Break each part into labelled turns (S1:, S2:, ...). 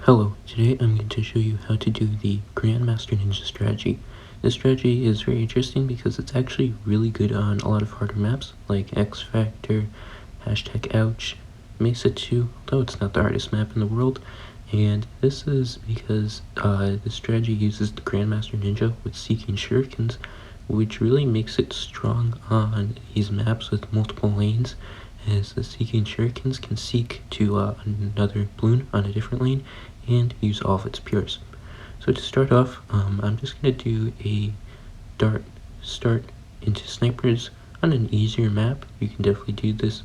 S1: Hello, today I'm going to show you how to do the Grandmaster Ninja strategy. This strategy is very interesting because it's actually really good on a lot of harder maps like X Factor, #ouch, Mesa 2, although it's not the hardest map in the world. And this is because this strategy uses the Grandmaster Ninja with Seeking Shurikens, which really makes it strong on these maps with multiple lanes, as the Seeking Shurikens can seek to another Bloon on a different lane and use all of its pures. So to start off, I'm just going to do a dart start into snipers on an easier map. You can definitely do this.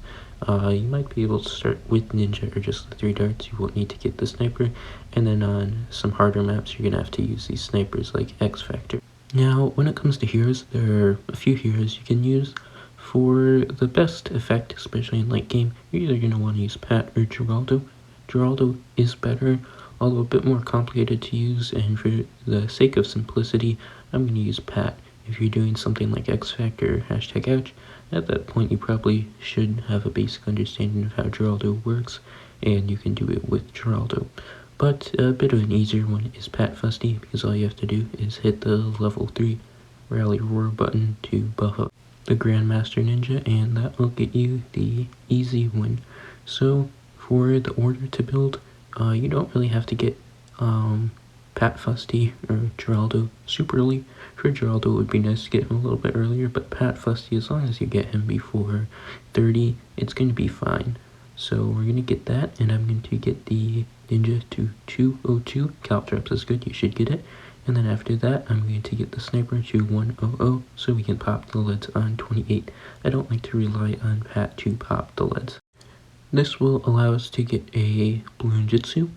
S1: You might be able to start with ninja or just the 3 darts. You won't need to get the sniper. And then on some harder maps, you're going to have to use these snipers like X Factor. Now, when it comes to heroes, there are a few heroes you can use for the best effect, especially in late game. You're either going to want to use Pat or Geraldo. Geraldo is better, although a bit more complicated to use, and for the sake of simplicity, I'm going to use Pat. If you're doing something like X Factor or #ouch, at that point you probably should have a basic understanding of how Geraldo works, and you can do it with Geraldo. But a bit of an easier one is Pat Fusty, because all you have to do is hit the level 3 Rally Roar button to buff up the Grandmaster Ninja, and that will get you the easy win. So for the order to build, you don't really have to get Pat Fusty or Geraldo super early. For Geraldo, it would be nice to get him a little bit earlier, but Pat Fusty, as long as you get him before 30, it's going to be fine. So we're going to get that, and I'm going to get the Ninja to 202. Caltrops is good, you should get it. And then after that, I'm going to get the Sniper to 100, so we can pop the leads on 28. I don't like to rely on Pat to pop the leads. This will allow us to get a Bloon Jutsu,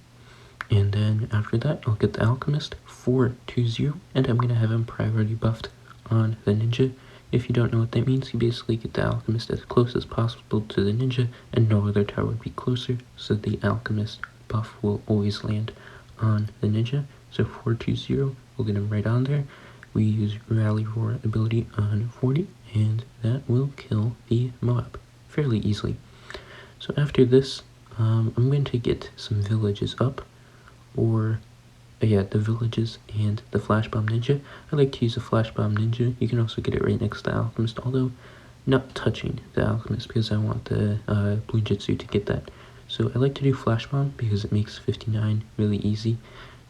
S1: and then after that, I'll get the Alchemist 420, and I'm going to have him priority buffed on the Ninja. If you don't know what that means, you basically get the Alchemist as close as possible to the Ninja, and no other tower would be closer, so the Alchemist buff will always land on the Ninja. So 420, we'll get him right on there. We use Rally Roar ability on 40, and that will kill the Moab fairly easily. So after this, I'm going to get some villages up, or the villages and the Flash Bomb Ninja. I like to use a Flash Bomb Ninja. You can also get it right next to the Alchemist, although not touching the Alchemist because I want the Bloon Jutsu to get that. So I like to do Flash Bomb because it makes 59 really easy.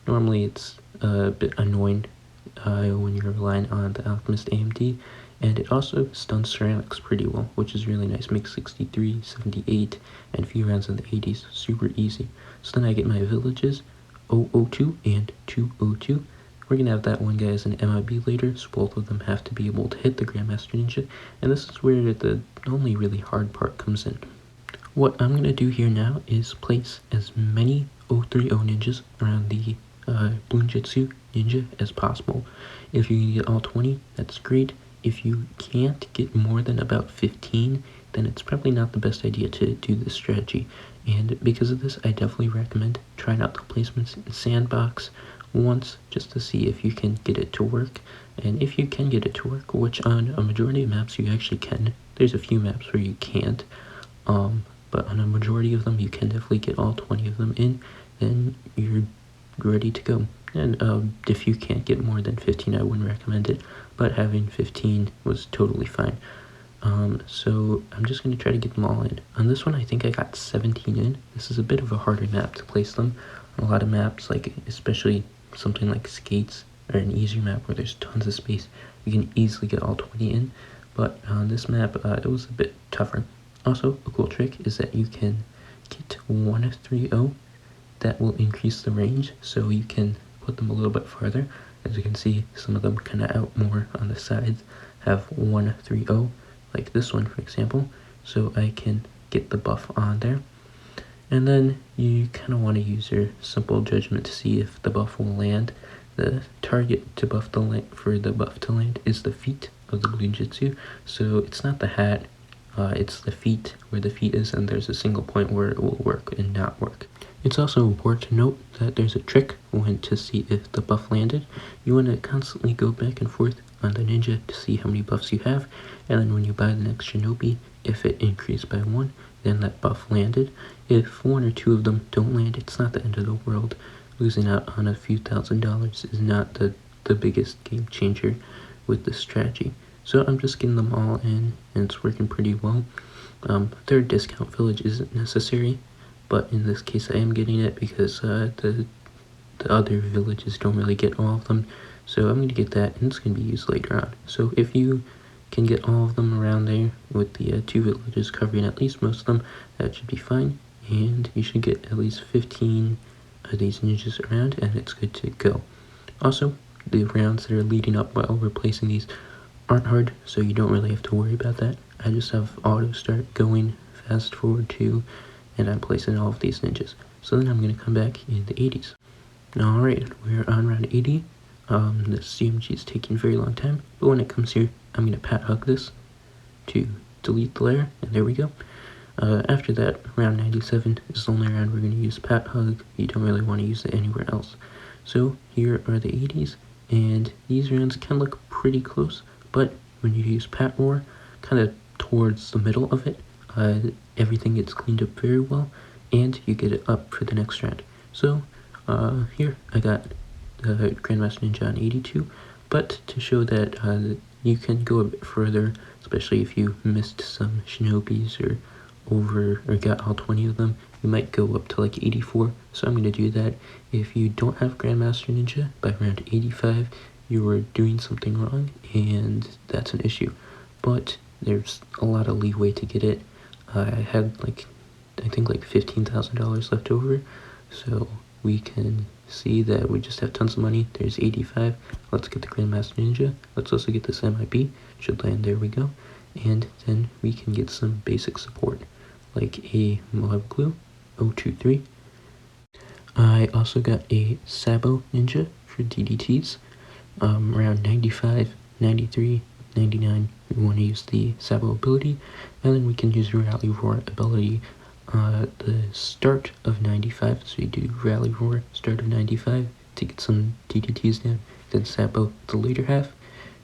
S1: Normally it's a bit annoying when you're relying on the Alchemist AMD, and it also stuns ceramics pretty well, which is really nice. Makes 63, 78, and a few rounds in the 80s. Super easy. So then I get my villages, 002 and 202. We're going to have that one guy as an MIB later, so both of them have to be able to hit the Grandmaster Ninja, and this is where the only really hard part comes in. What I'm going to do here now is place as many 030 ninjas around the Bloon Jutsu Ninja as possible. If you can get all 20, that's great. If you can't get more than about 15, then it's probably not the best idea to do this strategy. And because of this, I definitely recommend trying out the placements in Sandbox once, just to see if you can get it to work. And if you can get it to work, which on a majority of maps you actually can, there's a few maps where you can't, but on a majority of them you can definitely get all 20 of them in, then you're ready to go. And if you can't get more than 15, I wouldn't recommend it, but having 15 was totally fine. So I'm just going to try to get them all in. On this one, I think I got 17 in. This is a bit of a harder map to place them. On a lot of maps, like especially something like Skates, or an easier map where there's tons of space, you can easily get all 20 in, but on this map, it was a bit tougher. Also, a cool trick is that you can get 130. That will increase the range, so you can put them a little bit farther. As you can see, some of them kind of out more on the sides have 130, like this one for example, so I can get the buff on there. And then you kind of want to use your simple judgment to see if the buff will land. The target to buff the land, for the buff to land, is the feet of the Bloon Jutsu, so it's not the hat, it's the feet, where the feet is, and there's a single point where it will work and not work. It's also important to note that there's a trick when to see if the buff landed. You want to constantly go back and forth on the ninja to see how many buffs you have, and then when you buy the next Shinobi, if it increased by 1, then that buff landed. If one or two of them don't land, it's not the end of the world. Losing out on a few $1,000s is not the biggest game changer with this strategy. So I'm just getting them all in, and it's working pretty well. Third discount village isn't necessary, but in this case I am getting it because the other villages don't really get all of them. So I'm going to get that, and it's going to be used later on. So if you can get all of them around there with the 2 villages covering at least most of them, that should be fine. And you should get at least 15 of these ninjas around, and it's good to go. Also, the rounds that are leading up while we're placing these aren't hard, so you don't really have to worry about that. I just have auto start going, fast forward to, and I'm placing all of these ninjas. So then I'm going to come back in the 80s. Alright, we're on round 80. The CMG is taking a very long time, but when it comes here, I'm going to pat hug this to delete the layer, and there we go. After that, round 97 is the only round we're going to use pat hug. You don't really want to use it anywhere else. So here are the 80s, and these rounds can look pretty close, but when you use pat roar, kind of towards the middle of it, everything gets cleaned up very well, and you get it up for the next round. So here I got the Grandmaster Ninja on 82, but to show that you can go a bit further, especially if you missed some Shinobis or got all 20 of them, you might go up to like 84, so I'm going to do that. If you don't have Grandmaster Ninja by round 85, you are doing something wrong, and that's an issue. But there's a lot of leeway to get it. I had I think like $15,000 left over, so we can see that we just have tons of money. There's 85. Let's get the Grandmaster Ninja. Let's also get this MIB. Should land. There we go. And then we can get some basic support, like a Moab Glue, 023. I also got a Sabo Ninja for DDTs. Around 95, 93, 99, we want to use the Sabo ability, and then we can use Rally Roar ability the start of 95, so you do Rally Roar, start of 95, to get some DDTs down, then Sabo the later half.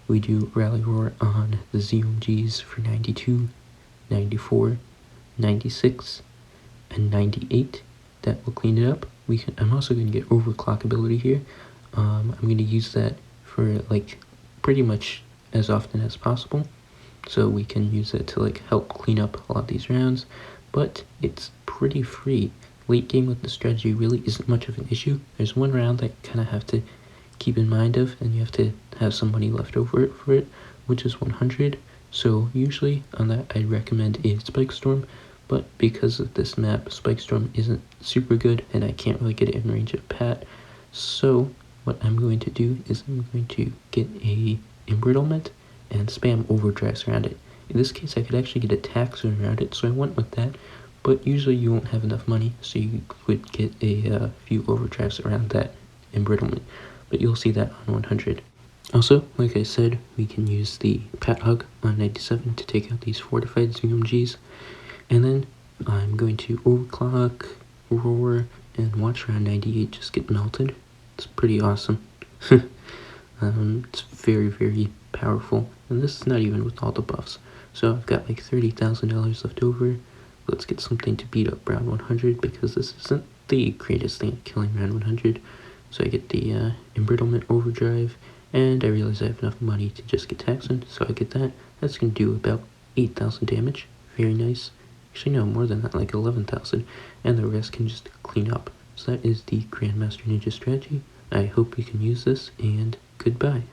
S1: We do Rally Roar on the ZMGs for 92, 94, 96, and 98. That will clean it up. I'm also going to get Overclock ability here. I'm going to use that for pretty much as often as possible, so we can use it to help clean up a lot of these rounds, but it's pretty free. Late game with the strategy really isn't much of an issue. There's one round that you kind of have to keep in mind of, and you have to have some money left over for it, which is 100. So usually on that I'd recommend a Spike Storm, but because of this map, Spike Storm isn't super good, and I can't really get it in range of Pat. So what I'm going to do is I'm going to get a Embrittlement and spam overdrives around it. In this case, I could actually get a tax around it, so I went with that, but usually you won't have enough money, so you would get a few overdrives around that Embrittlement, but you'll see that on 100. Also, like I said, we can use the Pat Hug on 97 to take out these fortified ZMGs, and then I'm going to Overclock, Roar, and watch round 98 just get melted. It's pretty awesome. It's very, very powerful, and this is not even with all the buffs. So I've got like $30,000 left over. Let's get something to beat up round 100, because this isn't the greatest thing at killing round 100. So I get the Embrittlement Overdrive, and I realize I have enough money to just get Taxon, so I get that. That's going to do about 8,000 damage. Very nice. Actually, no, more than that, like 11,000, and the rest can just clean up. So that is the Grandmaster Ninja strategy. I hope you can use this, and goodbye.